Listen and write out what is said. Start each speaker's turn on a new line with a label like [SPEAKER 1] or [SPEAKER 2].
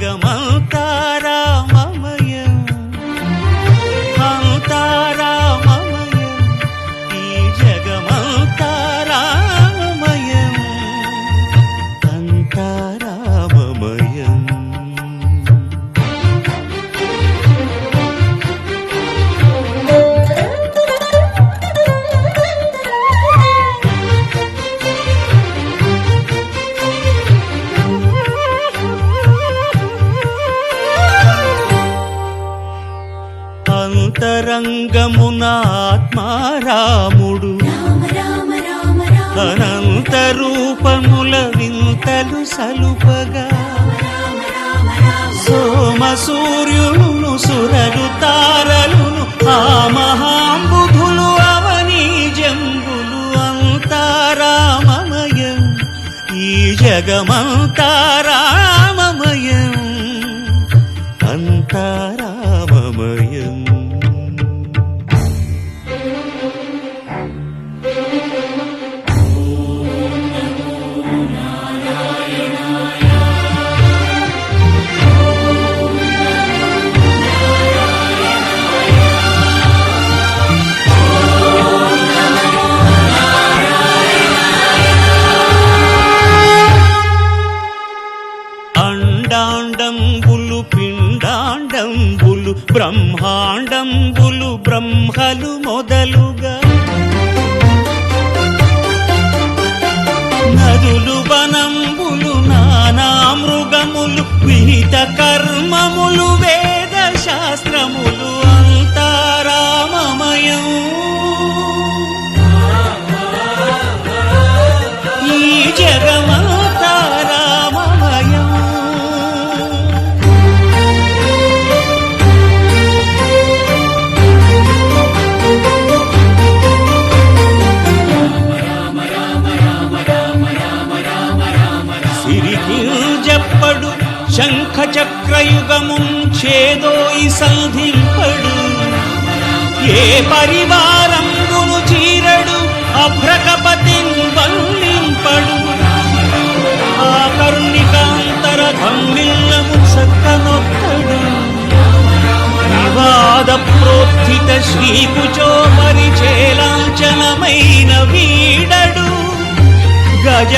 [SPEAKER 1] జగమంతా రామమయం అంతా రామమయం ఈ జగమంతా రామమయం అంతా రామమయం. అంతరంగమున ఆత్మారాముడు అనంత రూపముల వింతలు సలుపగా సోమ సూర్యులను సురలు తారలును ఆ మహాంబుధులు అవనీ జంబులు అంతారామమయం ఈ జగమంతా రామమయం అంతారామమయం. అండాండంబులు పిండాండంబులు బ్రహ్మాండంబులు బ్రహ్మలు మొదలుగా నదులు వనంబులు నానా మృగములు విహిత కర్మములు వేద శాస్త్రములు అంతారామమయం ఈ జగమంతా రామమయం. సిరికింజప్పడు శంఖ చక్రయుగమున్ చేదోయి సంధింపడు ఏ పరివారంగును చీరడు అభ్రకపతిన్ వల్లింపడు ఆ కర్ణికాంతర ధమ్మిల్లము సక్కనొక్కడు వివాద ప్రోత్థిత శ్రీకుచో పరిచేలాంఛనమైన వీడడు గజ